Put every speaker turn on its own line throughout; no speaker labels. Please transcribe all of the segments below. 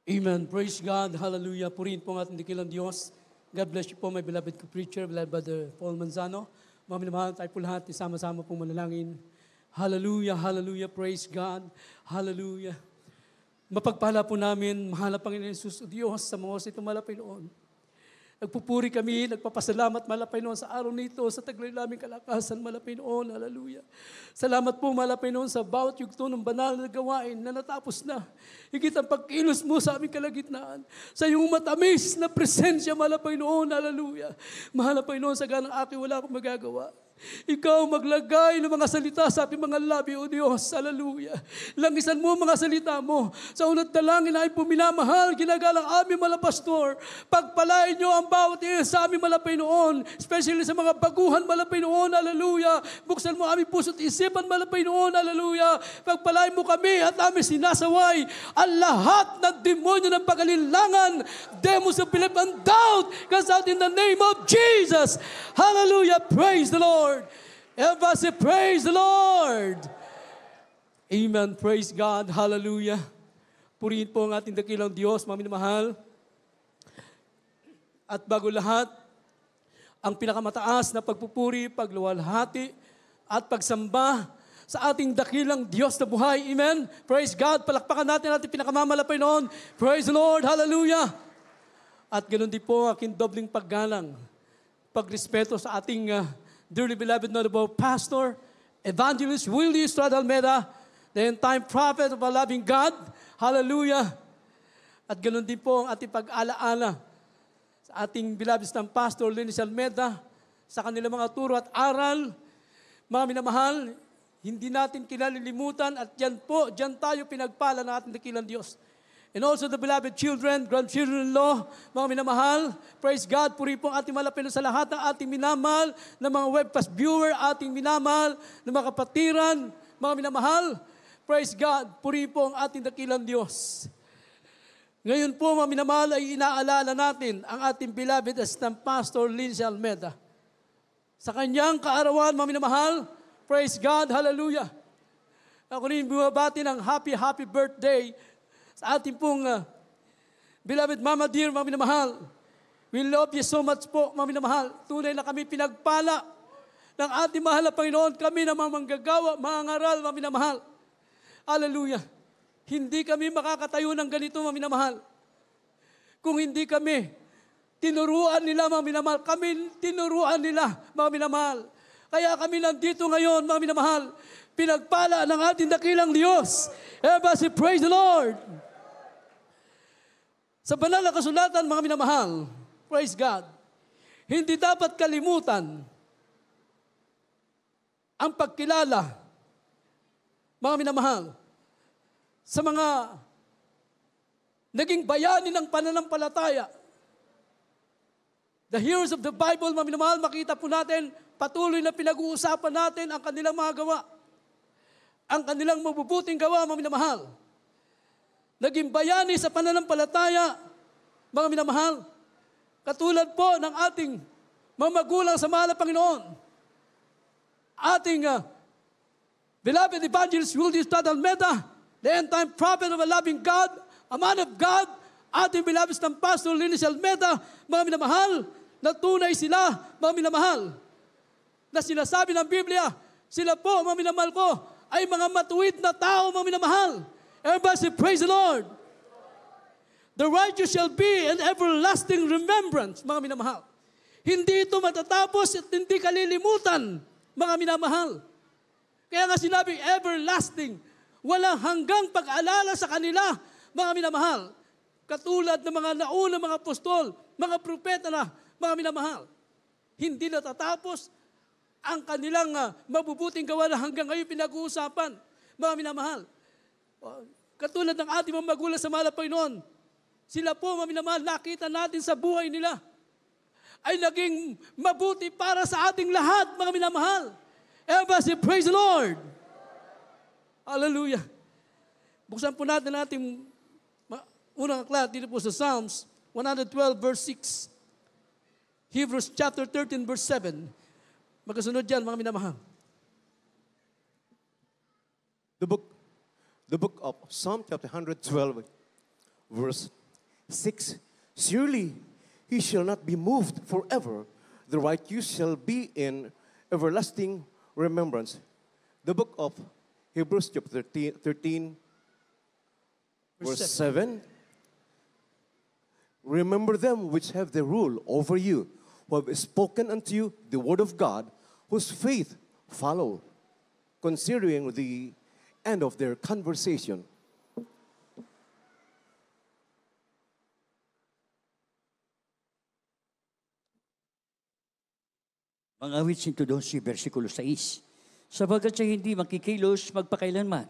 Amen. Praise God. Hallelujah. Purihin po ang ating dakilang Diyos. God bless you po, my beloved preacher, beloved Brother Paul Manzano. Mga minamahal, tayo po lahat, isama-sama pong manalangin. Hallelujah, hallelujah, praise God. Hallelujah. Mapagpala po namin, mahal na Panginoon Jesus, o Diyos, sa mga oras ito, mahal na Panginoon. Nagpupuri kami, nagpapasalamat, mahal na Panginoon, sa araw nito, sa taglay naming kalakasan, mahal na Panginoon. Hallelujah. Salamat po, mahal na Panginoon, sa bawat yugto ng banal na gawain na natapos na. Higit ang pagkilos mo sa aming kalagitnaan. Sa iyong matamis na presensya, mahal na Panginoon. Hallelujah. Mahal na Panginoon, sa ganang aking wala akong magagawa. Ikaw maglagay ng mga salita sa ating mga labi, O Diyos. Hallelujah. Langisan mo mga salita mo. Sa unat dalangin na ay puminamahal, ginagalang aming mga pastor. Pagpalain niyo ang bawat isa sa aming mga Panginoon, especially sa mga baguhan mga Panginoon. Hallelujah. Buksan mo aming puso't isipan mga Panginoon. Hallelujah. Pagpalain mo kami at aming sinasaway ang lahat ng demonyo ng pag-alilangan, demons of belief and doubt, cast out in the name of Jesus. Hallelujah. Praise the Lord. Everybody say, praise the Lord. Amen. Praise God. Hallelujah. Purihin po ang ating dakilang Diyos, mga minamahal. At bago lahat, ang pinakamataas na pagpupuri, pagluwalhati, at pagsamba sa ating dakilang Diyos na buhay. Amen. Praise God. Palakpakan natin ating pinakamamalapay noon. Praise the Lord. Hallelujah. At ganoon din po ang aking dobling paggalang, pagrespeto sa ating dearly beloved notable pastor, evangelist Willie Estrada Almeida, the end-time prophet of a loving God. Hallelujah. At ganoon din po ang ating pag-alaala sa ating beloved ng pastor Linus Almeida, sa kanilang mga turo at aral. Mga minamahal, hindi natin kinalilimutan at diyan tayo pinagpala ng ating dakilang Diyos. And also the beloved children, grandchildren-in-law, mga minamahal, praise God, puri po ang ating malapit sa lahat ng ating minamahal, ng mga webcast viewer, ating minamahal, ng mga kapatiran, mga minamahal, praise God, puri po ang ating dakilang Diyos. Ngayon po, mga minamahal, ay inaalala natin ang ating beloved assistant pastor, Lindsay Almeida. Sa kanyang kaarawan, mga minamahal, praise God, hallelujah. Ako rin bumabati ng happy birthday sa ating pong beloved Mama dear, mga minamahal. We love you so much po, mga minamahal. Tunay na kami pinagpala ng ating mahal na Panginoon. Kami na mga manggagawa, mga ngaral, mga minamahal. Hallelujah. Hindi kami makakatayo ng ganito, mga minamahal. Kung hindi kami tinuruan nila, mga minamahal. Kami tinuruan nila, mga minamahal. Kaya kami nandito ngayon, mga minamahal. Pinagpala ng ating dakilang Diyos. Everybody praise the Lord. Sa banal na kasulatan, mga minamahal, praise God, hindi dapat kalimutan ang pagkilala, mga minamahal, sa mga naging bayani ng pananampalataya. The heroes of the Bible, mga minamahal, makita po natin, patuloy na pinag-uusapan natin ang kanilang mga gawa, ang kanilang mabubuting gawa, mga minamahal. Naging bayani sa pananampalataya, mga minamahal. Katulad po ng ating mga magulang sa mahal na Panginoon. Ating beloved evangelist Willie Estrada Almeida, the end-time prophet of a loving God, a man of God, ating beloved ng pastor Linus Almeida, mga minamahal, na tunay sila, mga minamahal, na sinasabi ng Biblia, sila po, mga minamahal ko, ay mga matuwid na tao, mga minamahal. Everybody say, praise the Lord. The righteous shall be an everlasting remembrance, mga minamahal. Hindi ito matatapos at hindi kalilimutan, mga minamahal. Kaya nga sinabi, everlasting. Walang hanggang pag-alala sa kanila, mga minamahal. Katulad ng mga naunang mga apostol, mga propeta na, mga minamahal. Hindi natatapos ang kanilang mabubuting gawa na hanggang ngayon pinag-uusapan, mga minamahal. Katulad ng ating mga magulang sa mahal na Panginoon, sila po, mga minamahal, nakita natin sa buhay nila, ay naging mabuti para sa ating lahat, mga minamahal. Everybody, praise the Lord. Hallelujah. Buksan po natin ating unang aklat dito po sa Psalms 112 verse 6. Hebrews chapter 13 verse 7. Magkasunod dyan, mga minamahal.
The book of Psalm chapter 112 verse 6, surely he shall not be moved forever. The righteous shall be in everlasting remembrance. The book of Hebrews chapter 13 verse 7. Remember them which have the rule over you, who have spoken unto you the word of God, whose faith follow, considering the end of their conversation.
Mga awit 112, versikulo 6. Sabagat siya hindi makikilos magpakailanman.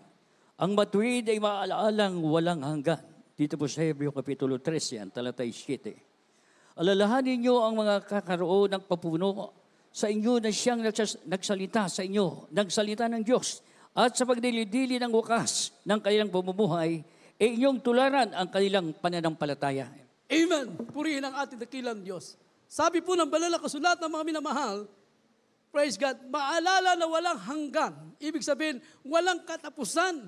Ang matuwid ay maaalaalang walang hanggan. Dito po sa Hebreo Kapitulo 13, ang talatay 7. Alalahanin niyo ang mga kakaroon ng papuno sa inyo na siyang nagsalita sa inyo, nagsalita ng Diyos. At sa pagdilidili ng wakas ng kanilang pamumuhay, inyong tularan ang kanilang pananampalataya.
Amen. Purihin ang ating dakilang Diyos. Sabi po ng banal na kasulatan, mga minamahal, praise God, maalala na walang hanggan. Ibig sabihin, walang katapusan.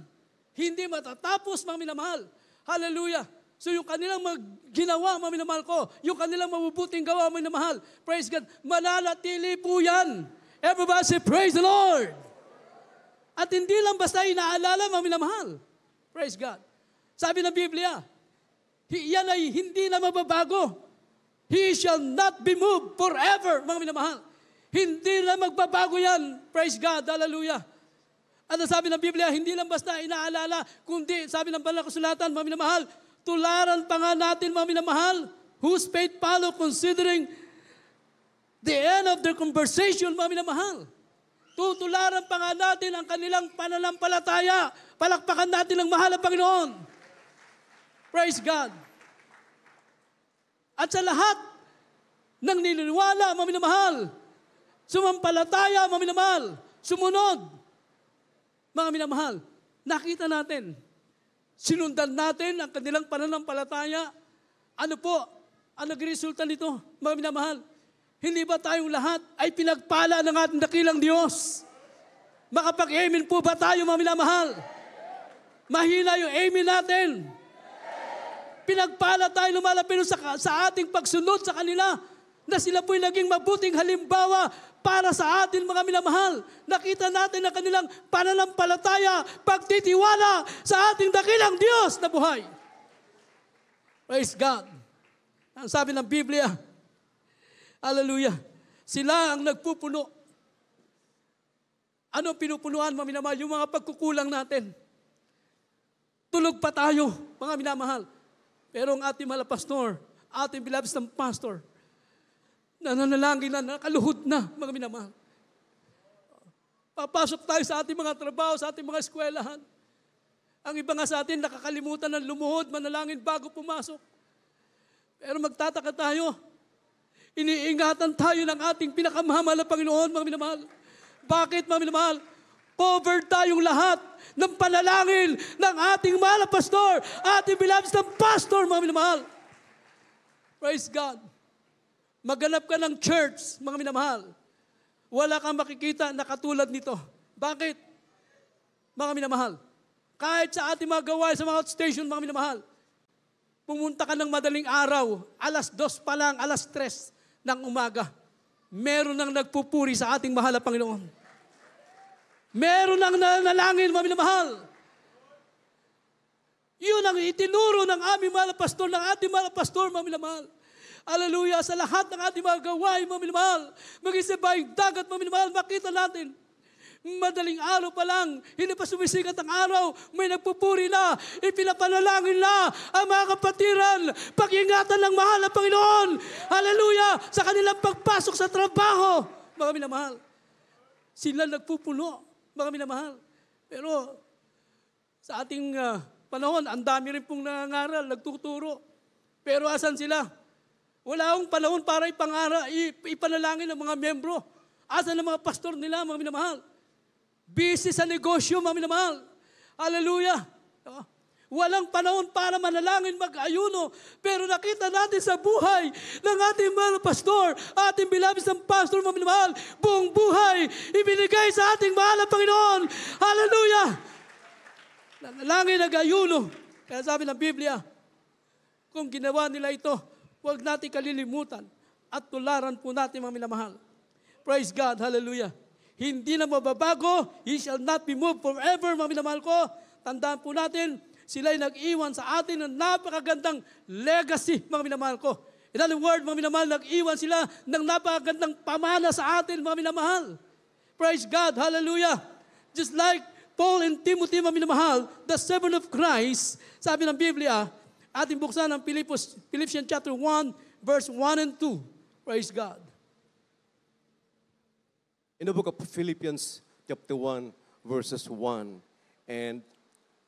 Hindi matatapos, mga minamahal. Hallelujah. So yung kanilang ginawa, mga minamahal ko, yung kanilang mabubuting gawa, mga minamahal, praise God, mananatili po yan. Everybody say, praise the Lord. At hindi lang basta inaalala, mga minamahal. Praise God. Sabi ng Biblia, yan ay hindi na mababago. He shall not be moved forever, mga minamahal. Hindi na magbabago yan. Praise God. Hallelujah. At sabi ng Biblia, hindi lang basta inaalala, kundi sabi ng banal na kasulatan, mga minamahal, tularan pa nga natin, mga minamahal, whose faith follow, considering the end of their conversation, mga minamahal. Tutularan pa nga natin ang kanilang pananampalataya. Palakpakan natin ang mahal na Panginoon. Praise God. At sa lahat ng niliniwala, mga minamahal, sumampalataya, mga minamahal, sumunod, mga minamahal, nakita natin, sinundan natin ang kanilang pananampalataya. Ano po ang nagresulta nito, mga minamahal? Hindi ba tayong lahat ay pinagpala ng ating dakilang Diyos? Makapag-amen po ba tayo, mga minamahal? Mahina yung amen natin. Pinagpala tayo, lumalapit sa ating pagsunod sa kanila, na sila po'y naging mabuting halimbawa para sa atin, mga minamahal. Nakita natin ang kanilang pananampalataya, pagtitiwala sa ating dakilang Diyos na buhay. Praise God. Ang sabi ng Biblia, hallelujah, sila ang nagpupuno. Ano pinupunuan, mga minamahal? Yung mga pagkukulang natin. Tulog pa tayo, mga minamahal. Pero ang ating mahal na pastor, ating beloved na pastor, nananalangin na, nakaluhod na, mga minamahal. Papasok tayo sa ating mga trabaho, sa ating mga eskwelahan. Ang iba nga sa atin, nakakalimutan ng lumuhod, manalangin bago pumasok. Pero magtataka tayo, iniingatan tayo ng ating pinakamahal na Panginoon, mga minamahal. Bakit, mga minamahal? Covered tayong lahat ng panalangin ng ating mahal na pastor, ating beloved na pastor, mga minamahal. Praise God. Maghanap ka ng church, mga minamahal. Wala kang makikita na katulad nito. Bakit? Mga minamahal. Kahit sa ating mga gawain sa mga outstation, mga minamahal, pumunta ka ng madaling araw, alas 2 pa lang, alas 3 ng umaga, meron nang nagpupuri sa ating mahal na Panginoon. Meron nang nanalangin, mga minamahal. Yun ang itinuro ng aming mahal na pastor, ng ating mahal na pastor, mga minamahal. Hallelujah, sa lahat ng ating mga gawain, mga minamahal, maging sa bayong dagat, mga minamahal, makita natin, madaling araw pa lang, hindi pa sumisikat ang araw, may nagpupuri na, ipinapanalangin na ang mga kapatiran, pag-ingatan ng mahal na Panginoon. Hallelujah, sa kanilang pagpasok sa trabaho, mga minamahal. Sila nagpupuno, mga minamahal. Pero sa ating panahon, ang dami rin pong nangangaral, nagtuturo. Pero asan sila? Wala akong panahon para ipanalangin ng mga membro. Asan ang mga pastor nila, mga minamahal? Busy sa negosyo, mga minamahal. Hallelujah. Walang panahon para manalangin, mag-ayuno. Pero nakita natin sa buhay ng ating mahal na pastor, ating beloved ng pastor, mga minamahal, buong buhay, ibinigay sa ating mahal na Panginoon. Hallelujah. Nanalangin, nag-ayuno. Kaya sabi ng Biblia, Kung ginawa nila ito, huwag natin kalilimutan at tularan po natin mga minamahal. Praise God, hallelujah. Hindi na mababago, He shall not be moved forever, mga minamahal ko. Tandaan po natin, sila'y nag-iwan sa atin ng napakagandang legacy, mga minamahal ko. In other words, mga minamahal, nag-iwan sila ng napakagandang pamana sa atin, mga minamahal. Praise God, hallelujah. Just like Paul and Timothy, mga minamahal, the servant of Christ, sabi ng Biblia, ating buksan ng Philippians chapter 1, verse 1 and 2. Praise God.
In the book of Philippians chapter 1, verses 1 and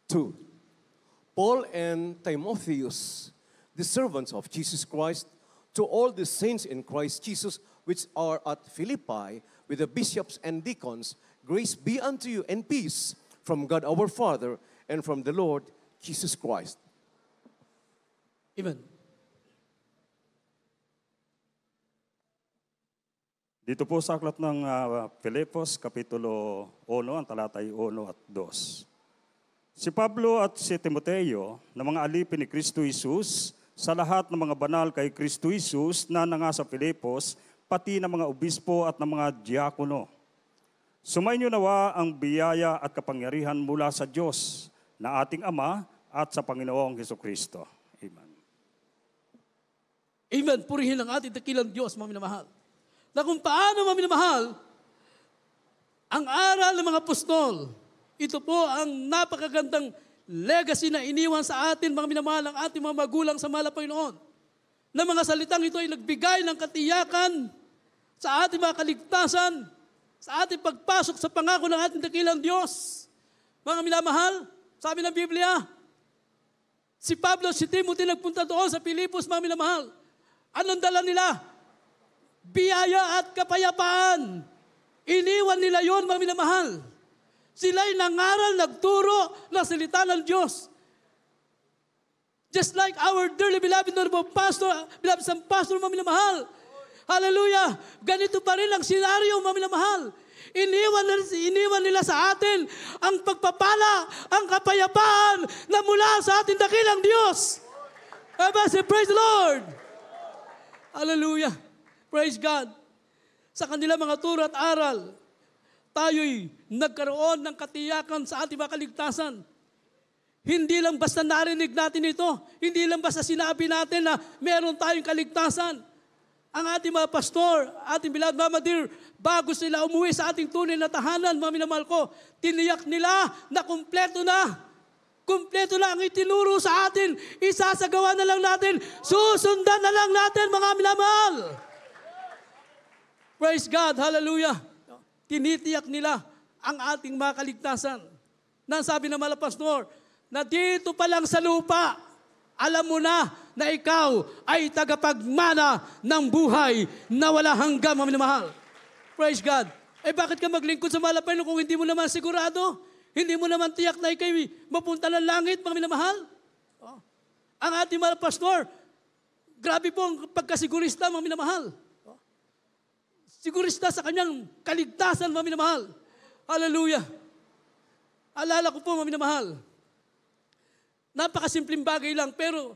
2. Paul and Timotheus, the servants of Jesus Christ, to all the saints in Christ Jesus, which are at Philippi, with the bishops and deacons, grace be unto you and peace from God our Father and from the Lord Jesus Christ.
Amen.
Dito po sa aklat ng Filipos, Kapitulo 1, ang talatay 1 at 2. Si Pablo at si Timoteo, na mga alipin ni Kristo Jesus, sa lahat ng mga banal kay Kristo Jesus na nangasa Filipos, pati ng mga obispo at ng mga diakono. Sumainyo nawa ang biyaya at kapangyarihan mula sa Diyos, na ating Ama at sa Panginoong Hesukristo. Amen.
Amen. Purihin ang ating dakilang Diyos, mga minamahal. Na kung paano, mga minamahal, ang aral ng mga apostol, ito po ang napakagandang legacy na iniwan sa atin, mga minamahal, ng ating mga magulang sa mahal na Panginoon. Na mga salitang ito ay nagbigay ng katiyakan sa ating mga kaligtasan, sa ating pagpasok sa pangako ng ating dakilang Diyos. Mga minamahal, sabi ng Biblia, si Pablo, si Timothy nagpunta doon sa Filipos, mga minamahal. Anong dala nila? Biyaya at kapayapaan. Iniwan nila yon, mga minamahal. Sila'y nangaral, nagturo ng salita ng Diyos. Just like our dearly beloved pastor, beloved San Pastor, mga minamahal. Hallelujah! Ganito pa rin ang senaryo, mga minamahal. Iniwan nila sa atin ang pagpapala, ang kapayapaan na mula sa ating dakilang Diyos. Praise the Lord! Hallelujah! Praise God! Sa kanila mga turo at aral, tayo'y nagkaroon ng katiyakan sa ating mga kaligtasan. Hindi lang basta narinig natin ito, hindi lang basta sinabi natin na meron tayong kaligtasan. Ang ating mga pastor, ating beloved Mama Dear, bago sila umuwi sa ating tunay na tahanan, mga minamahal ko, tiniyak nila na kumpleto na. Kumpleto na ang itinuro sa atin. Isasagawa na lang natin. Susundan na lang natin, mga minamahal. Praise God, hallelujah. Tinitiyak nila ang ating mga kaligtasan. Nasabi ng mga pastor, na dito pa lang sa lupa, alam mo na ikaw ay tagapagmana ng buhay na wala hanggang, mga minamahal. Praise God. Bakit ka maglingkod sa mahal na Panginoon kung hindi mo naman sigurado? Hindi mo naman tiyak na ikay mapunta ng langit, mga minamahal? Ang ating mga pastor, grabe po ang pagkasigurista, mga minamahal. Sigurista sa kanyang kaligtasan, mga minamahal. Hallelujah. Alala ko po, mga minamahal. Napakasimpleng bagay lang, pero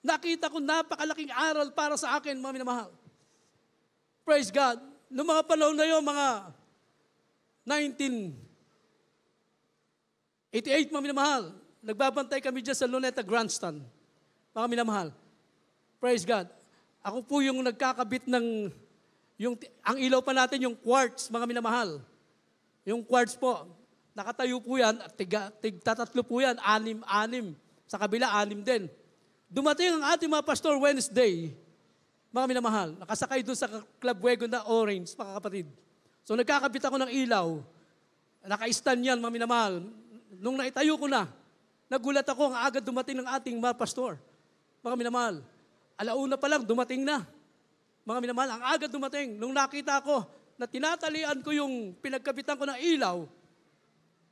nakita ko napakalaking aral para sa akin, mga minamahal. Praise God. Noong mga panahon na yun, mga 1988, mga minamahal, nagbabantay kami dyan sa Luneta Grandstand. Mga minamahal. Praise God. Ako po yung nagkakabit ng, ang ilaw pa natin, yung quartz, mga minamahal. Yung quartz po, nakatayo po yan, tig-tatatlo po yan, 6. Sa kabila, 6 din. Dumating ang ating mga pastor Wednesday, mga minamahal, nakasakay doon sa Club Wagon na orange, mga kapatid. So nagkakabit ako ng ilaw, naka-stand yan, mga minamahal. Nung naitayo ko na, nagulat ako ang agad dumating ng ating mga pastor. Mga minamahal, alauna pa lang, dumating na. Mga minamahal, ang agad dumating. Nung nakita ko na tinatalian ko yung pinagkabitan ko ng ilaw,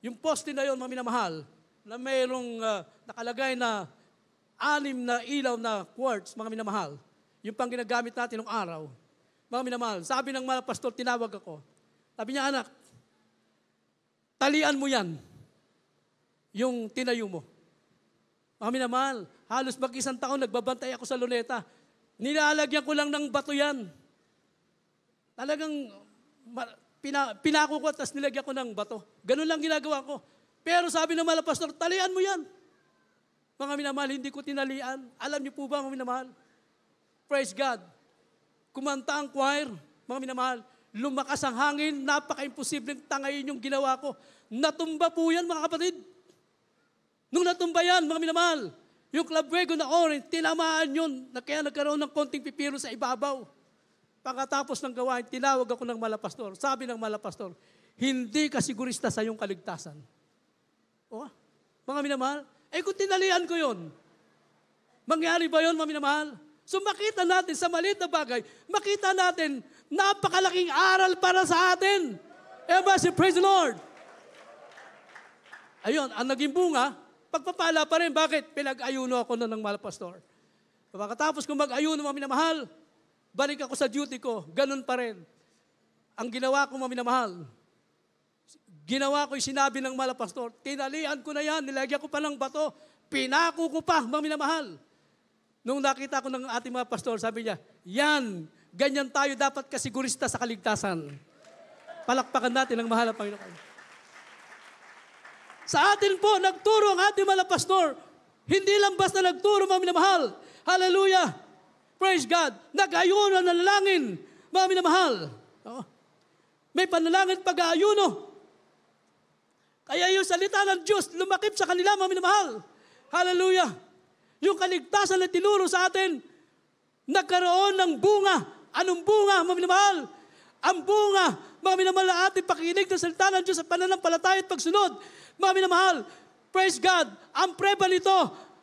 yung poste na yon, mga minamahal, na mayroong nakalagay na 6 na ilaw na quartz, mga minamahal. Yung pang ginagamit natin ng araw. Mga minamahal, sabi ng mga pastor, tinawag ako. Sabi niya, anak, talian mo yan. Yung tinayo mo. Mga minamahal, halos mag-isang taon nagbabantay ako sa Luneta. Nilalagyan ko lang ng bato yan. Talagang pinako ko at nilagyan ko ng bato. Ganun lang ginagawa ko. Pero sabi ng mga pastor, talian mo yan. Mga minamahal, hindi ko tinalian. Alam niyo po ba, mga minamahal? Praise God. Kumanta ang choir, mga minamahal. Lumakas ang hangin, napaka-imposibleng tangayin yung ginawa ko. Natumba po yan, mga kapatid. Nung natumba yan, mga minamahal, yung Club Fuego na orange, tinamaan yun, na kaya nagkaroon ng konting pipiro sa ibabaw. Pagkatapos ng gawain, tinawag ako ng malapastor. Sabi ng malapastor, hindi ka sigurista sa iyong kaligtasan. O, mga minamahal, kung tinalian ko yun, mangyari ba yun, mga minamahal? So makita natin sa maliit na bagay, makita natin, napakalaking aral para sa atin. Everybody, praise the Lord. Ayun, ang naging bunga, pagpapala pa rin. Bakit? Pinag-ayuno ako ng malapastor. Pagkatapos kong mag-ayuno, mga minamahal, balik ako sa duty ko, ganun pa rin. Ang ginawa ko, mga minamahal, ginawa ko yung sinabi ng malapastor, tinalian ko na yan, nilagyan ko pa ng bato, pinako ko pa, mga minamahal. Nung nakita ko ng ating mga pastor, sabi niya, yan, ganyan tayo dapat kasigurista sa kaligtasan. Palakpakan natin ang mahal na Panginoon. Sa atin po, nagturo ang ating mga pastor. Hindi lang basta nagturo, mga minamahal. Hallelujah! Praise God! Nag-ayuno ng nalangin, mga minamahal. May panalangin pag-aayuno. Kaya yung salita ng Diyos, lumakip sa kanila, mga minamahal. Hallelujah! Yung kaligtasan na tinuro sa atin, nagkaroon ng bunga. Anong bunga, mga minamahal? Ang bunga, mga minamahal, na ating pakinig ng salita ng Diyos sa pananampalataya at pagsunod. Mga minamahal, praise God, ang preba nito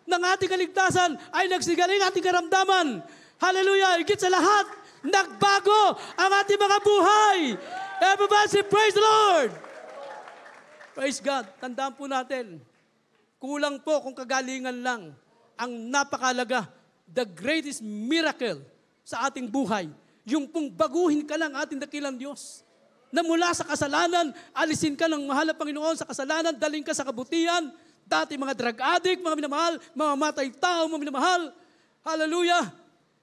ng ating kaligtasan ay nagsigaling ating karamdaman. Hallelujah! Higit sa lahat, nagbago ang ating mga buhay. Everybody say, praise the Lord! Praise God. Tandaan po natin, kulang po kung kagalingan lang ang napakalaga, the greatest miracle sa ating buhay. Yung pong baguhin ka lang ating dakilang Diyos. Na mula sa kasalanan, alisin ka ng mahal na Panginoon sa kasalanan, daling ka sa kabutihan. Dati mga drug addict, mga minamahal, mga matay tao, mga minamahal. Hallelujah!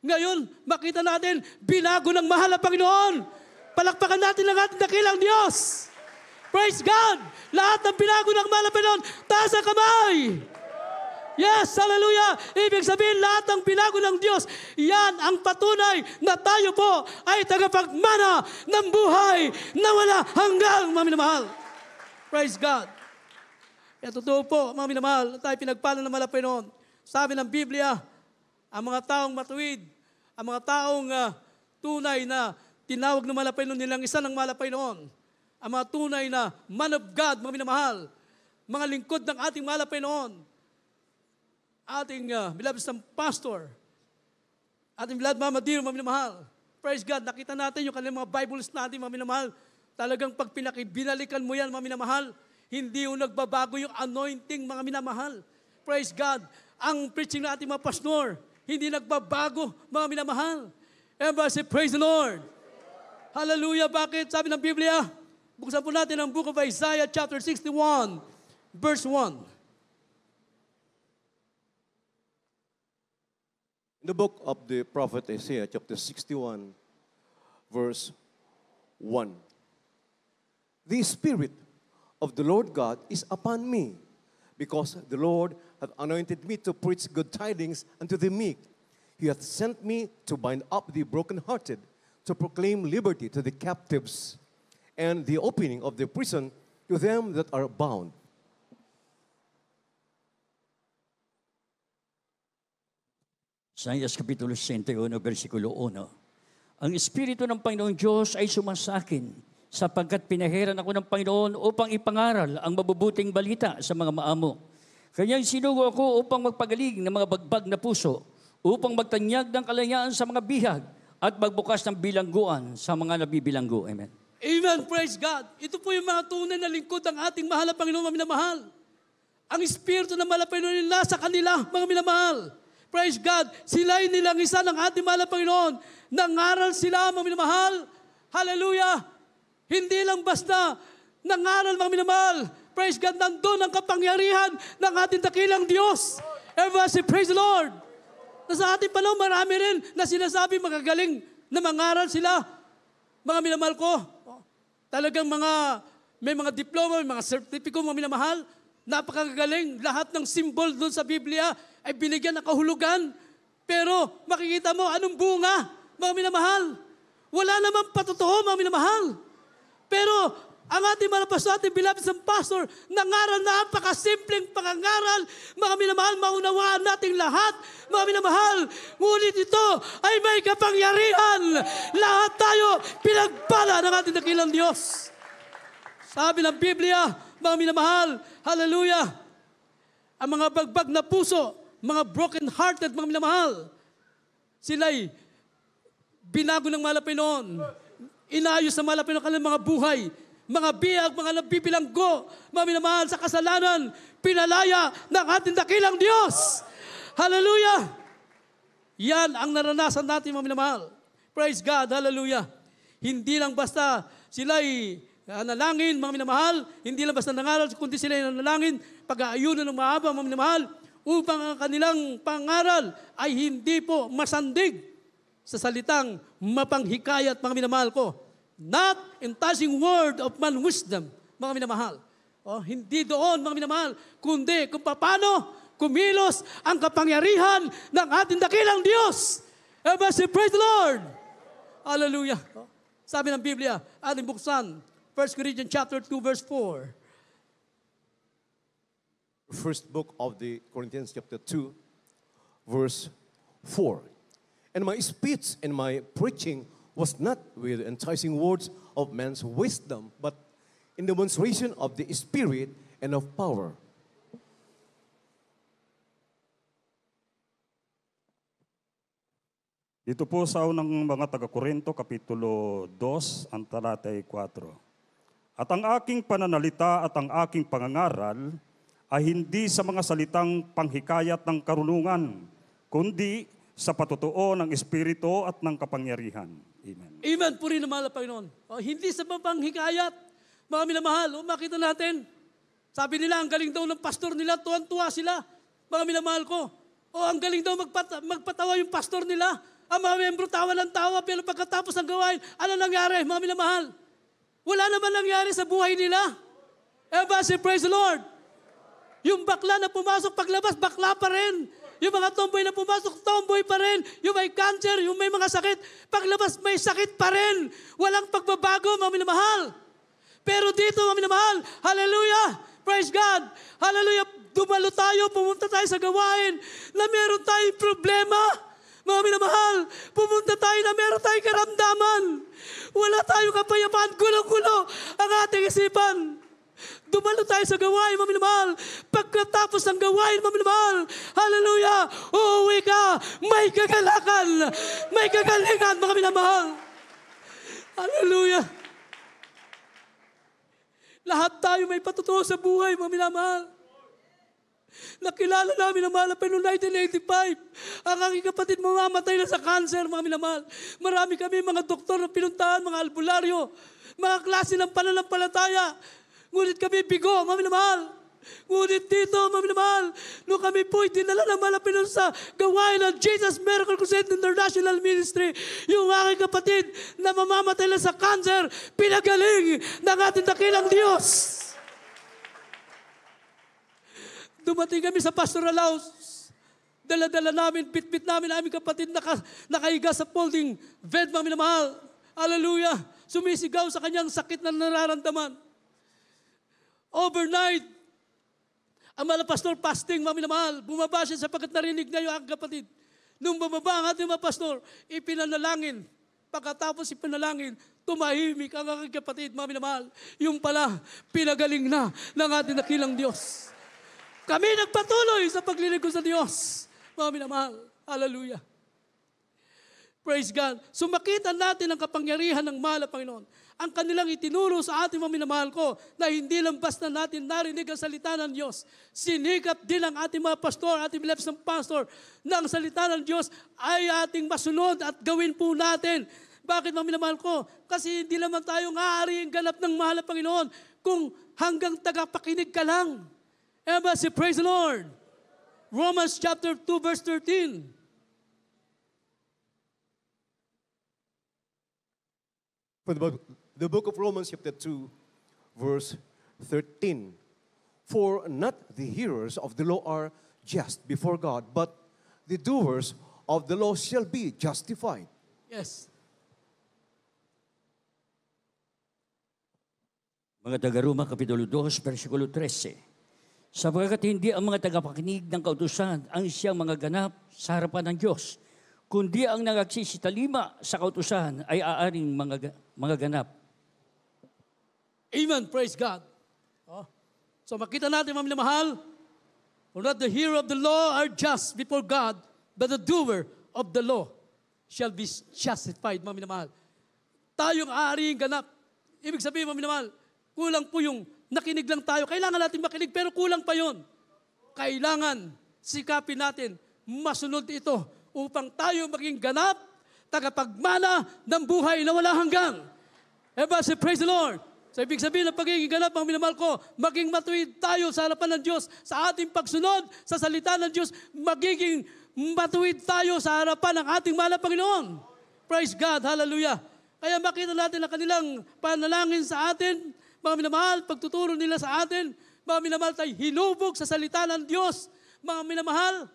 Ngayon, makita natin, binago ng mahal na Panginoon. Palakpakan natin ang ating dakilang Diyos. Praise God! Lahat ng binago ng mahal na Panginoon, taas ang kamay! Yes, hallelujah! Ibig sabihin, lahat ng binago ng Diyos, yan ang patunay na tayo po ay tagapagmana ng buhay na wala hanggang, mga minamahal. Praise God! Kaya totoo po, mga minamahal, tayo pinagpala ng mahal na Panginoon. Sabi ng Biblia, ang mga taong matuwid, ang mga taong tunay na tinawag ng mahal na Panginoon nilang isa ng mahal na Panginoon, ang mga tunay na man of God, mga minamahal, mga lingkod ng ating mahal na Panginoon, ating beloved pastor, ating beloved Mama Dear, mga minamahal. Praise God, nakita natin yung kanilang mga Bibles natin, mga minamahal. Talagang pag binalikan mo yan, mga minamahal, hindi yung nagbabago yung anointing, mga minamahal. Praise God, ang preaching na ating mga pastor, hindi nagbabago, mga minamahal. Everybody say, praise the Lord. Hallelujah, bakit? Sabi ng Biblia, buksan po natin ang book of Isaiah chapter 61, verse 1.
In the book of the prophet Isaiah, chapter 61, verse 1. The Spirit of the Lord God is upon me, because the Lord hath anointed me to preach good tidings unto the meek. He hath sent me to bind up the brokenhearted, to proclaim liberty to the captives, and the opening of the prison to them that are bound.
Isaiah Kapitulo 61, versikulo 1. Ang Espiritu ng Panginoong Diyos ay sumasakin, sapagkat pinahiran ako ng Panginoon upang ipangaral ang mabubuting balita sa mga maamo. Kanyang sinugo ako upang magpagaling ng mga bagbag na puso, upang magtanyag ng kalayaan sa mga bihag, at magbukas ng bilangguan sa mga nabibilanggo. Amen.
Amen, praise God. Ito po yung mga tunay na lingkod ng ating mahal na Panginoon, mga minamahal. Ang Espiritu ng mahal na Panginoon nasa kanila, mga minamahal. Praise God, sila'y nilang isa ng ating mahal na Panginoon. Nangaral sila, mga minamahal. Hallelujah. Hindi lang basta nangaral, mga minamahal. Praise God, nandun ang kapangyarihan ng ating dakilang Diyos. Everybody say, praise the Lord. Sa ating panahon, marami rin na sinasabi magagaling na mangaral sila. Mga minamahal ko, talagang may mga diploma, may mga sertipiko, mga minamahal, napakagaling. Lahat ng symbol doon sa Biblia ay binigyan ng kahulugan. Pero makikita mo, anong bunga, mga minamahal? Wala namang patotoo, mga minamahal. Pero ang ating mga pastor, ating beloved sa pastor, nangaral na napakasimpleng pangangaral, mga minamahal, maunawaan nating lahat, mga minamahal. Ngunit ito ay may kapangyarihan. Lahat tayo pinagpala ng ating dakilang Diyos. Sabi ng Biblia, mga minamahal, hallelujah, ang mga bagbag na puso, mga broken-hearted, mga minamahal, sila'y binago ng malapay noon. Inayos ng malapay noon kanilang mga buhay. Mga biyag, mga nabibilanggo, mga minamahal sa kasalanan, pinalaya ng ating dakilang Diyos. Hallelujah! Yan ang naranasan natin, mga minamahal. Praise God, hallelujah. Hindi lang basta sila'y nanalangin, mga minamahal, hindi lang basta nangaral, kundi sila'y nanalangin, pag-aayunan ng mahaba, mga minamahal, upang ang kanilang pangaral ay hindi po masandig sa salitang mapanghikayat, mga minamahal ko. Not enticing word of man wisdom, mga minamahal. Hindi doon, mga minamahal, kundi kung paano kumilos ang kapangyarihan ng ating dakilang Diyos. Everybody say, praise the Lord! Hallelujah! Sabi ng Biblia, ating buksan, 1 Corinthians chapter 2, verse 4.
First book of the Corinthians chapter 2, verse 4. And my speech and my preaching was not with enticing words of man's wisdom, but in demonstration of the Spirit and of power.
Dito po sa unang mga taga-Korinto, Kapitulo 2, ang talatay 4. At ang aking pananalita at ang aking pangangaral ay hindi sa mga salitang panghikayat ng karunungan, kundi sa patotoo ng Espiritu at ng kapangyarihan. Amen.
Amen. Puri na mahal na Panginoon. Hindi sa mapanghikayat, mga minamahal. Makita natin. Sabi nila, ang galing daw ng pastor nila, tuwan-tuwa sila. Mga minamahal ko. Ang galing daw magpatawa yung pastor nila. Ang mga membro tawa ng tawa, pero pagkatapos ng gawain, ano nangyari, mga minamahal? Wala naman nangyari sa buhay nila. Everybody say, praise the Lord. Yung bakla na pumasok, paglabas, bakla pa rin. Yung mga tomboy na pumasok, tomboy pa rin. Yung may cancer, yung may mga sakit, paglabas may sakit pa rin. Walang pagbabago, mga minamahal. Pero dito, mga minamahal, hallelujah, praise God, hallelujah, dumalo tayo, pumunta tayo sa gawain na meron tayong problema. Mga minamahal, pumunta tayo na meron tayong karamdaman. Wala tayong kapayapaan, gulo-gulo ang ating isipan. Dumalo tayo sa gawain, mga minamahal. Pagkatapos ng gawain, mga minamahal, hallelujah, uuwi ka, may kagalakan, may kagalingan, mga minamahal. Hallelujah. Lahat tayo may patutuo sa buhay, mga minamahal. Nakilala namin ang mahal noong 1985. Ang aking kapatid mamamatay na sa cancer, mga minamahal. Marami kami mga doktor na pinuntahan, mga albularyo, mga klase ng pananampalataya. Ngunit kami bigo, mga minamahal. Ngunit dito, mga minamahal, nung kami po'y dinala ng malapit sa gawain ng Jesus Miracle Crusade International Ministry, yung aking kapatid na mamamatay na sa cancer, pinagaling ng ating dakilang Diyos. Dumating kami sa pastoral house. Dala-dala namin, bit-bit namin aming kapatid nakahiga sa folding bed, mga minamahal. Hallelujah. Sumisigaw sa kanyang sakit na nararamdaman. Overnight, ang mga pastor fasting, mga minamahal, bumaba siya sapagkat narinig niya yung aking kapatid. Nung bumaba ang ating mga pastor, ipinanalangin. Pagkatapos ipinalangin, tumahimik ang aking kapatid, mga minamahal. Yung pala, pinagaling na ng ating dakilang Diyos. Kami nagpatuloy sa paglilingkod sa Diyos. Mga minamahal. Hallelujah. Praise God. So makita natin ang kapangyarihan ng mahal na Panginoon. Ang kanilang itinuro sa ating mga minamahal ko na hindi lang basta natin narinig ang salita ng Diyos. Sinikap din ang ating mga pastor, ating lives ng pastor, na ang salita ng Diyos ay ating masunod at gawin po natin. Bakit mga minamahal ko? Kasi hindi naman tayo maaari ang ganap ng mahal na Panginoon kung hanggang tagapakinig ka lang. Everybody say, praise the Lord. Romans chapter 2, verse 13.
For the book of Romans chapter 2, verse 13. For not the hearers of the law are just before God, but the doers of the law shall be justified.
Yes.
Mga taga-Roma, Kapitulo 2, versikulo 13. Sapagkat hindi ang mga tagapakinig ng kautusan ang siyang mga ganap sa harapan ng Diyos, kundi ang nagsisitalima sa kautusan ay aaring mga ganap.
Amen. Praise God. Oh. So makita natin, mga minamahal, for not the hearer of the law are just before God, but the doer of the law shall be justified, mga minamahal. Tayong aaring ganap. Ibig sabihin, mga minamahal, kulang po yung nakinig lang tayo. Kailangan natin makinig, pero kulang pa yon. Kailangan sikapin natin, masunod ito upang tayo maging ganap, tagapagmana ng buhay na wala hanggang. Everybody say, praise the Lord. So ibig sabihin ng pagiging ganap, mga minamahal ko, maging matuwid tayo sa harapan ng Diyos, sa ating pagsunod, sa salita ng Diyos, magiging matuwid tayo sa harapan ng ating mahal na Panginoon. Praise God, hallelujah. Kaya makita natin ang kanilang panalangin sa atin, mga minamahal, pagtuturo nila sa atin, mga minamahal, tayo hinubog sa salita ng Diyos. Mga minamahal,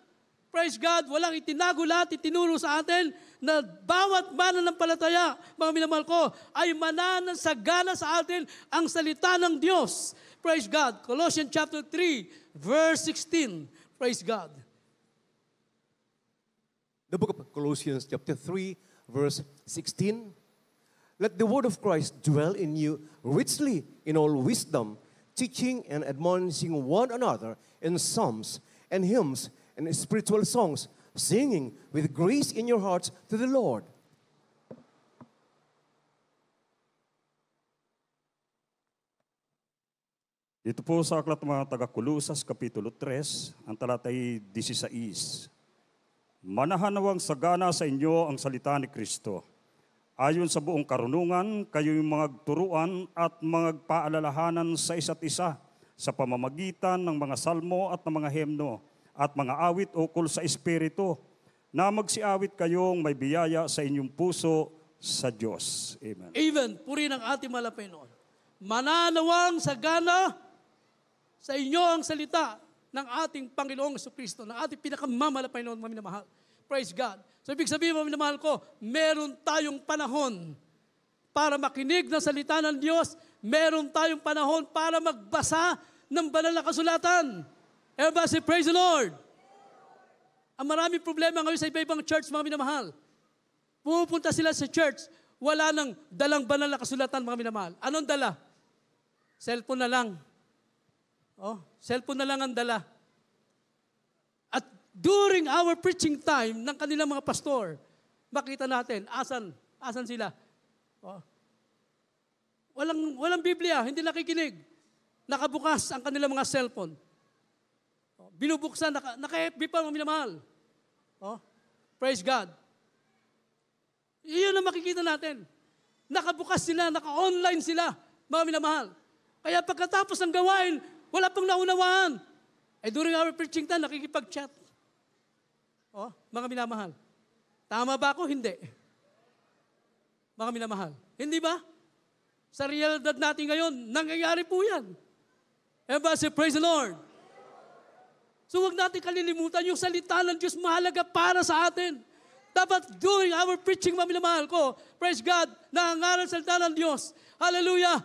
praise God, walang itinago lahat, itinuro sa atin na bawat mananampalataya, mga minamahal ko, ay mananasagana sa atin ang salita ng Diyos. Praise God. Colossians chapter 3, verse 16. Praise God.
The book of Colossians chapter 3, verse 16. Let the word of Christ dwell in you richly in all wisdom, teaching and admonishing one another in psalms and hymns and spiritual songs, singing with grace in your hearts to the Lord.
Dito po sa aklat ng mga taga-Kolosas, Kapitulo 3, ang talatay 16. Manahan nawang sagana sa inyo ang salita ni Kristo. Ayon sa buong karunungan, kayo'y magturuan at magpaalalahanan sa isa't isa sa pamamagitan ng mga salmo at ng mga hemno at mga awit ukol sa Espiritu, na magsiawit kayong may biyaya sa inyong puso sa Diyos. Amen.
Amen. Puri ng ating mahal na Panginoon. Mananawang sagana sa inyo ang salita ng ating Panginoong Jesucristo, ng ating pinakamamahal na Panginoon, mga minamahal. Praise God. So ibig sabihin, mga minamahal ko, meron tayong panahon para makinig ng salita ng Diyos. Meron tayong panahon para magbasa ng banal na kasulatan. Everybody say, praise the Lord. Ang maraming problema ngayon sa iba-ibang church, mga minamahal. Pupunta sila sa church, wala nang dalang banal na kasulatan, mga minamahal. Anong dala? Cellphone na lang. Oh, cellphone na lang ang dala. At during our preaching time ng kanilang mga pastor, makita natin, asan sila? Oh. Walang Biblia, hindi nakikinig. Nakabukas ang kanilang mga cellphone. Oh. Binubuksan, naka-FB pa, mga minamahal. Oh. Praise God. Iyon ang makikita natin. Nakabukas sila, naka-online sila, mga minamahal. Kaya pagkatapos ng gawain, wala pang naunawaan. During our preaching time, nakikipag-chat. Oh, mga minamahal. Tama ba ako? Hindi. Mga minamahal. Hindi ba? Sa realidad natin ngayon, nangyayari po yan. Everybody say, praise the Lord. So huwag natin kalilimutan yung salita ng Diyos mahalaga para sa atin. Dapat during our preaching, mga minamahal ko, praise God, nangangaral salita ng Diyos. Hallelujah.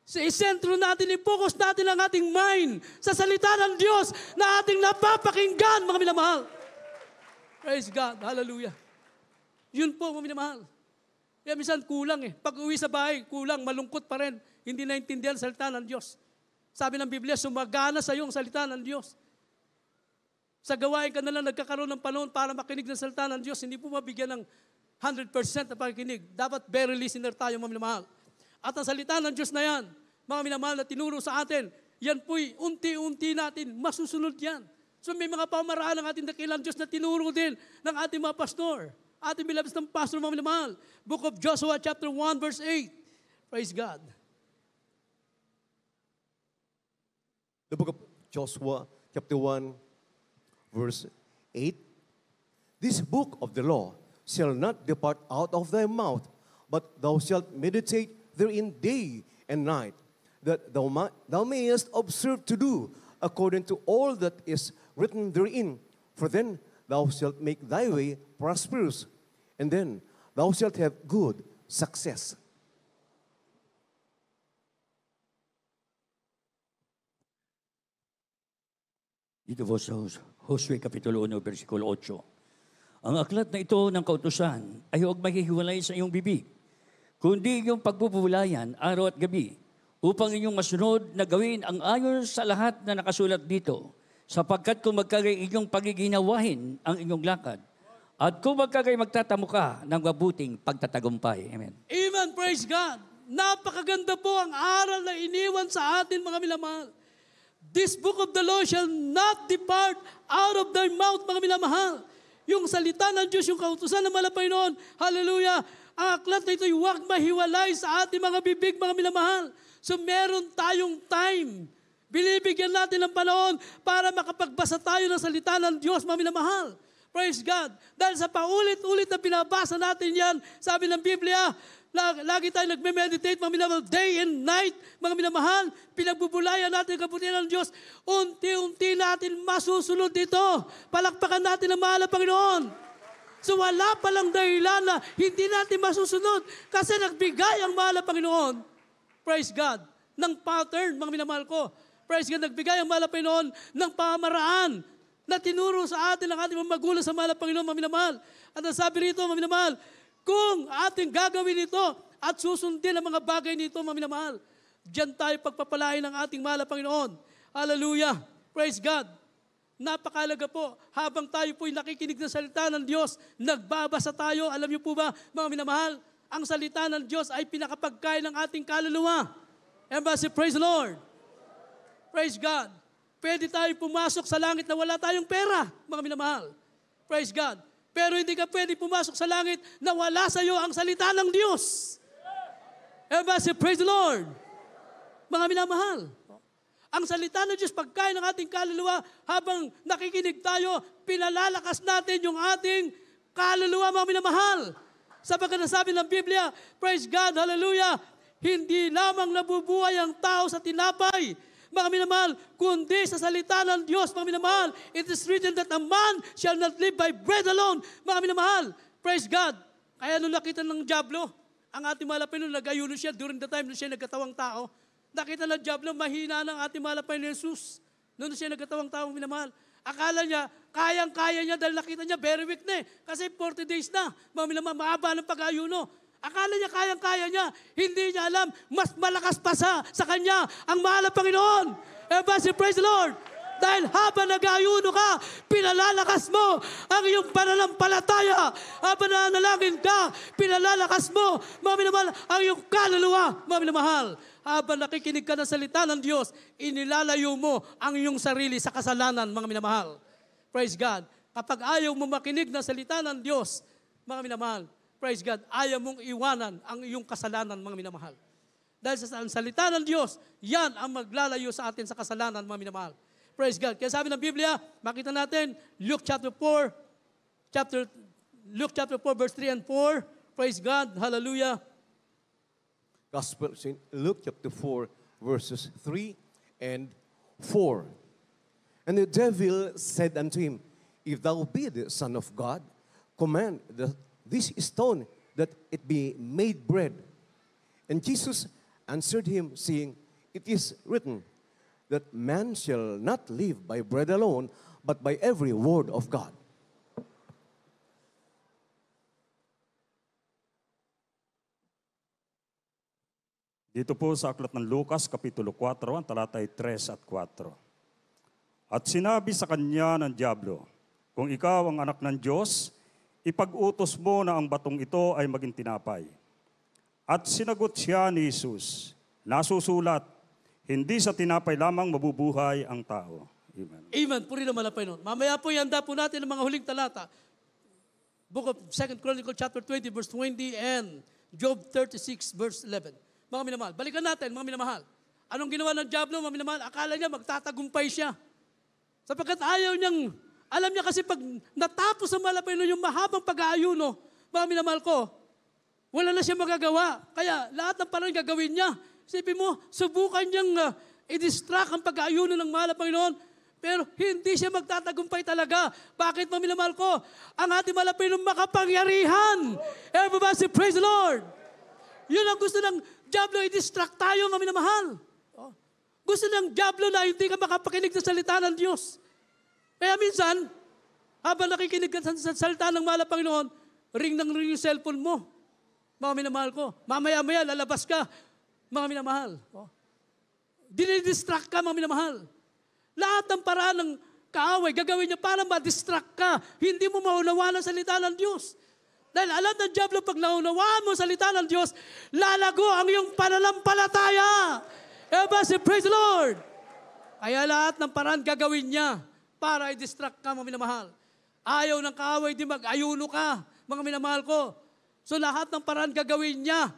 Sa isentro natin, i-focus natin ang ating mind sa salita ng Diyos na ating napapakinggan, mga minamahal. Praise God. Hallelujah. Yun po, mga minamahal. Kaya minsan kulang eh. Pag uwi sa bahay, kulang, malungkot pa rin. Hindi naintindihan ang salita ng Diyos. Sabi ng Biblia, sumagana sa iyo ang salita ng Diyos. Sa gawain ka na lang nagkakaroon ng panahon para makinig ng salita ng Diyos, hindi po mabigyan ng 100% na pakikinig. Dapat very listener tayo, mga minamahal. At ang salita ng Diyos na yan, mga minamahal na tinuro sa atin, yan po'y unti-unti natin, masusunod yan. So may mga pamaraan ng ating dakilang Diyos na tinuro din ng ating mga pastor. Ating bilabs ng pastor, mga minamahal. Book of Joshua chapter 1 verse 8. Praise God.
The book of Joshua chapter 1, Verse 8, this book of the law shall not depart out of thy mouth, but thou shalt meditate therein day and night, that thou mayest observe to do according to all that is written therein. For then thou shalt make thy way prosperous, and then thou shalt have good success.
Dito po sa Josue Kapitulo 1, versikulo 8. Ang aklat na ito ng kautusan ay huwag maghihiwalay sa iyong bibig, kundi iyong pagbubulayan araw at gabi, upang inyong masunod na gawin ang ayon sa lahat na nakasulat dito, sapagkat kung magkagay inyong pagiginawahin ang inyong lakad, at kung magkagay magtatamo ka ng mabuting pagtatagumpay. Amen.
Amen. Praise God. Napakaganda po ang aral na iniwan sa atin, mga minamahal. This book of the law shall not depart out of thy mouth, mga minamahal. Yung salita ng Diyos, yung kautusan ng malapay noon, hallelujah, ang aklat na ito'y huwag mahiwalay sa ating mga bibig, mga minamahal. So meron tayong time. Binibigyan natin ng panahon para makapagbasa tayo ng salita ng Diyos, mga minamahal. Praise God. Dahil sa paulit-ulit na binabasa natin yan, sabi ng Biblia, lagi tayo nagme-meditate, mga minamahal, day and night, mga minamahal, pinagbubulayan natin ang kabutihan ng Diyos. Unti-unti natin masusunod dito. Palakpakan natin ang mahal na Panginoon. So wala palang dahilan na hindi natin masusunod kasi nagbigay ang mahal na Panginoon. Praise God. Ng pattern, mga minamahal ko. Praise God, nagbigay ang mahal na Panginoon ng pamamaraan na tinuro sa atin ng ating mga magulang sa mahal na Panginoon, mga minamahal. At ang sabi rito, mga minamahal, kung ating gagawin ito at susundin ang mga bagay nito, mga minamahal, diyan tayo pagpapalain ng ating mahal na Panginoon. Hallelujah. Praise God. Napakalaga po, habang tayo po'y nakikinig ng salita ng Diyos, nagbabasa tayo, alam niyo po ba, mga minamahal, ang salita ng Diyos ay pinakapagkain ng ating kaluluwa. Everybody, praise the Lord. Praise God. Pwede tayo pumasok sa langit na wala tayong pera, mga minamahal. Praise God. Pero hindi ka pwede pumasok sa langit na wala sa iyo ang salita ng Diyos. Everybody, praise the Lord. Mga minamahal. Ang salita ng Diyos, pagkain ng ating kaluluwa, habang nakikinig tayo, pinalalakas natin yung ating kaluluwa, mga minamahal. Sapagkat nasabi ng Biblia, praise God, hallelujah, hindi lamang nabubuhay ang tao sa tinapay, mga minamahal, kundi sa salita ng Diyos, mga minamahal. It is written that a man shall not live by bread alone, mga minamahal. Praise God. Kaya nung nakita ng Diablo, ang ating malapay nung nag-ayuno siya during the time na siya nagkatawang tao, nakita ng Diablo, mahina ng ating malapay ni Jesus. Noon siya nagkatawang tao, minamahal. Akala niya, kayang-kaya niya dahil nakita niya, very weak na eh. Kasi 40 days na, mga minamahal, mahaba ng pag-ayuno. Akala niya kayang-kaya niya. Hindi niya alam, mas malakas pa sa kanya ang mahal na Panginoon. Everybody, praise the Lord. Dahil habang nag-ayuno ka, pinalalakas mo ang iyong pananampalataya. Habang nanalangin ka, pinalalakas mo, mga minamahal, ang iyong kaluluwa, mga minamahal. Habang nakikinig ka ng salita ng Diyos, inilalayo mo ang iyong sarili sa kasalanan, mga minamahal. Praise God. Kapag ayaw mo makinig ng salita ng Diyos, mga minamahal, praise God, ayaw mong iwanan ang iyong kasalanan, mga minamahal. Dahil sa salita ng Diyos, yan ang maglalayo sa atin sa kasalanan, mga minamahal. Praise God. Kaya sabi ng Biblia, makita natin, Luke chapter 4, verse 3 and 4. Praise God. Hallelujah.
Gospel St. Luke chapter 4, verses 3 and 4. And the devil said unto him, If thou be the Son of God, command this stone that it be made bread. And Jesus answered him, saying, It is written, that man shall not live by bread alone, but by every word of God.
Dito po sa aklat ng Lucas, Kapitulo 4, ang talatay 3 at 4. At sinabi sa kanya ng Diablo, kung ikaw ang anak ng Diyos, ipag-utos mo na ang batong ito ay maging tinapay. At sinagot siya ni Jesus, nasusulat, hindi sa tinapay lamang mabubuhay ang tao. Amen.
Amen. Puri naman ang Panginoon. Mamaya po ihanda po natin ang mga huling talata. Book of 2 Chronicles chapter 20 verse 20 and Job 36 verse 11. Mga minamahal, balikan natin, mga minamahal. Anong ginawa ng Diablo, mga minamahal? Akala niya magtatagumpay siya. Sapagkat ayaw Alam niya kasi pag natapos ang mahal na Panginoon yung mahabang pag-aayuno, mga minamahal ko, wala na siya magagawa. Kaya lahat ng parang gagawin niya. Isipin mo, subukan niyang i-distract ang pag-aayuno ng mahal na Panginoon, pero hindi siya magtatagumpay talaga. Bakit, mga minamahal ko? Ang ating mahal na Panginoon makapangyarihan. Everybody say, praise the Lord. Yun ang gusto ng diablo, i-distract tayo, mga minamahal. Gusto ng diablo na hindi ka makapakinig sa salita ng Diyos. Kaya minsan, habang nakikinig ka sa salita ng mahal na Panginoon, ring yung cellphone mo. Mga minamahal ko. Mamaya-maya, lalabas ka. Mga minamahal. Dinidistract ka, mga minamahal. Lahat ng paraan ng kaaway, gagawin niya para ma-distract ka. Hindi mo maunawaan ang salita ng Diyos. Dahil alam ng diablo, pag naunawaan mo ang salita ng Diyos, lalago ang iyong pananampalataya. Everybody, praise the Lord. Kaya lahat ng paraan gagawin niya para i-distract ka, mga minamahal. Ayaw ng kaaway, di mag-ayuno ka, mga minamahal ko. So lahat ng paraan gagawin niya.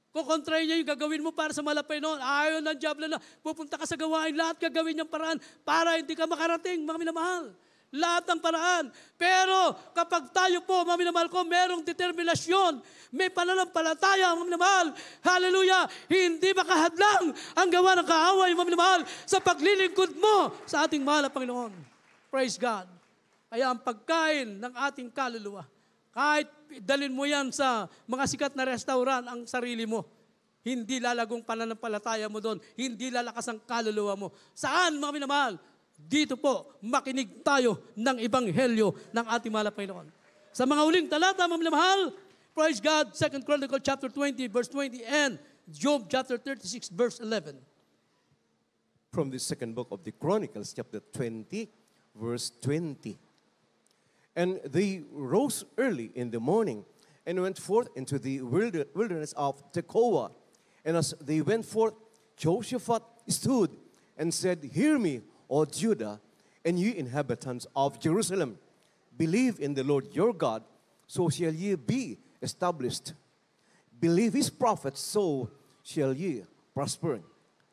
Kukontrahin niya yung gagawin mo para sa malapay noon. Ayaw ng diablo na pupunta ka sa gawain. Lahat gagawin niyang paraan para hindi ka makarating, mga minamahal. Lahat ng paraan. Pero kapag tayo po, mga minamahal ko, merong determinasyon, may pananampalataya, mga minamahal. Hallelujah! Hindi makahadlang ang gawa ng kaaway, mga minamahal, sa paglilingkod mo sa ating mahal na Panginoon. Praise God. Kaya ang pagkain ng ating kaluluwa, kahit dalhin mo yan sa mga sikat na restaurant ang sarili mo, hindi lalagong pananampalataya mo doon, hindi lalakas ang kaluluwa mo. Saan, mga minamahal? Dito po, makinig tayo ng ebanghelyo ng ating mahal na Panginoon. Sa mga uling talata, mga minamahal, praise God, 2 Chronicles chapter 20, verse 20, and Job chapter 36, verse 11.
From the second book of the Chronicles, chapter 20, verse 20. And they rose early in the morning and went forth into the wilderness of Tekoa. And as they went forth, Jehoshaphat stood and said, Hear me, O Judah, and ye inhabitants of Jerusalem. Believe in the Lord your God, so shall ye be established. Believe his prophets, so shall ye prosper.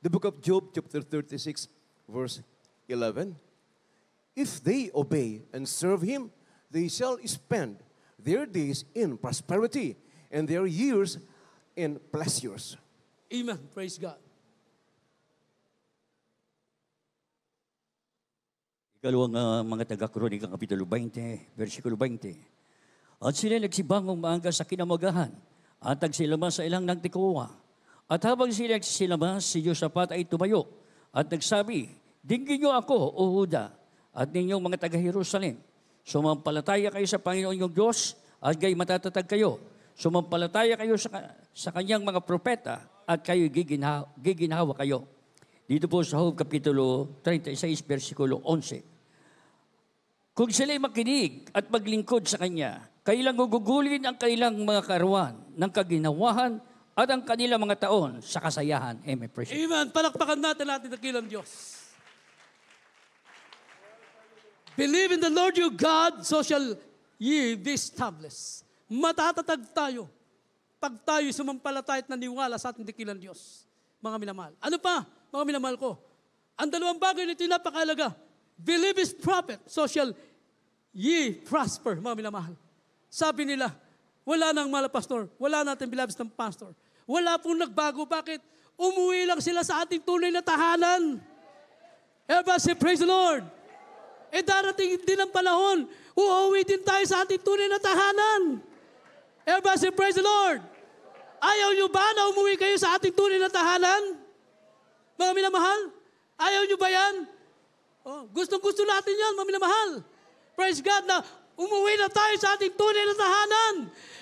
The book of Job, chapter 36, verse 11. If they obey and serve him, they shall spend their days in prosperity and their years in pleasures.
Amen. Praise God.
Ikalawang mga taga-Kronika, Kapitulo 20, versikulo 20. At sila nagsibangong maaga sa kinamagahan at nagsilamas sa ilang ng Tekoa. At habang sila nagsilamas, si Josaphat ay tumayo at nagsabi, Dinggin niyo ako, O Huda, at ninyong mga taga-Jerusalem. Sumampalataya kayo sa Panginoon yung Diyos at kayo matatatag kayo. Sumampalataya kayo sa kanyang mga propeta at kayo giginhawa kayo. Dito po sa Job Kapitulo 36, versikulo 11. Kung sila'y makinig at maglingkod sa Kanya, kailang gugugulin ang kanilang mga karuan ng kaginawahan at ang kanilang mga taon sa kasayahan. Amen.
Amen. Palakpakan natin ang dakilang Diyos. Believe in the Lord your God, so shall ye be established. Matatatag tayo pag tayo sumampalataya at naniwala sa ating dakilang Diyos. Mga minamahal. Ano pa, mga minamahal ko? Ang dalawang bagay nito yung napakalaga. Believe his prophet, so shall ye prosper, mga minamahal. Sabi nila, wala nang mahal na pastor, wala natin bilabs ng pastor. Wala pong nagbago. Bakit? Umuwi lang sila sa ating tunay na tahanan. Everybody say, praise the Lord. Darating din ang panahon, uuwi din tayo sa ating tunay na tahanan. Everybody say, praise the Lord. Ayaw nyo ba na umuwi kayo sa ating tunay na tahanan? Mga minamahal, ayaw nyo ba yan? Gustong-gusto natin yan, mga minamahal. Praise God na umuwi na tayo sa ating tunay na tahanan.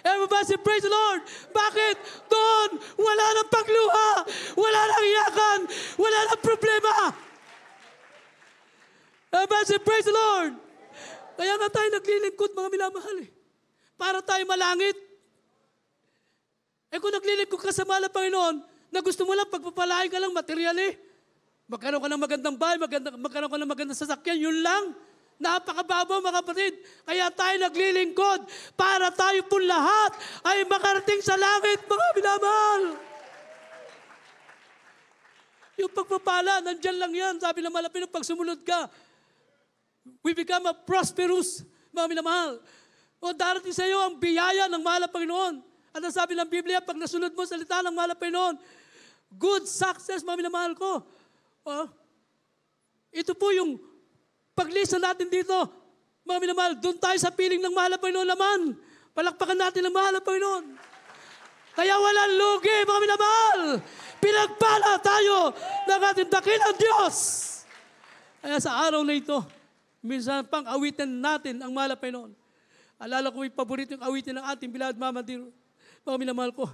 Everybody say, praise the Lord. Bakit? Doon, wala nang pagluha, wala nang iyakan, wala nang problema. Everybody say, praise the Lord. Kaya nga tayo naglilingkod, mga minamahal. Para tayo malangit. Kung naglilingkod ka sa mahal na Panginoon, na gusto mo lang pagpapalain ka lang material magkaroon ka ng magandang bahay, magkaroon ka ng magandang sasakyan, yun lang. Napakababaw, mga kapatid. Kaya tayo naglilingkod para tayo po lahat ay makarating sa langit, mga minamahal. Yung pagpapala, nandyan lang yan. Sabi ng malapit, pag sumunod ka, We become a prosperous, mga minamahal. O darating sa iyo ang biyaya ng mahal na Panginoon. At ang sabi ng Biblia, pag nasunod mo salita ng mahal na Panginoon, good success, mga minamahal ko. Ito po yung paglista natin dito. Mga minamahal, doon tayo sa piling ng mahal na Panginoon naman. Palakpakan natin ang mahal na Panginoon. Kaya walang lugi, mga minamahal. Pinagpala tayo ng ating dakilang Diyos. Kaya sa araw na ito, minsan pang awitin natin ang mahal na Panginoon. Alala ko yung paborito yung awitin ng ating bilad Mama Dear. Mga minamahal ko.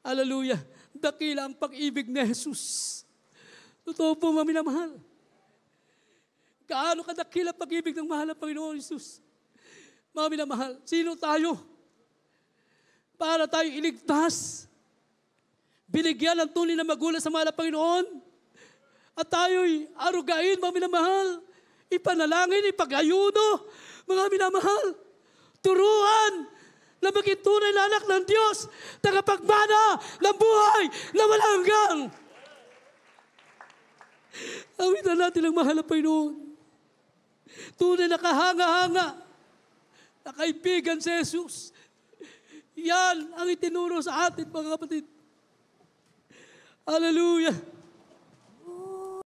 Hallelujah. Dakila ang pag-ibig ni Jesus. Totoo po, mga minamahal. Gaano kadakila pag-ibig ng mahal na Panginoon Jesus. Mga minamahal, sino tayo? Para tayo iligtas. Binigyan ng tunay na magulang sa mahal na Panginoon. At tayo'y arugain, mga minamahal. Ipanalangin, ipag-ayuno, mga minamahal. Turuan na maging tunay na anak ng Diyos, tagapagmana ng buhay na walang hanggang. Awitan natin ang mahal na Panginoon. Tunay na kahanga-hanga na kaibigan si Jesus. Yan ang itinuro sa atin, mga kapatid. Hallelujah.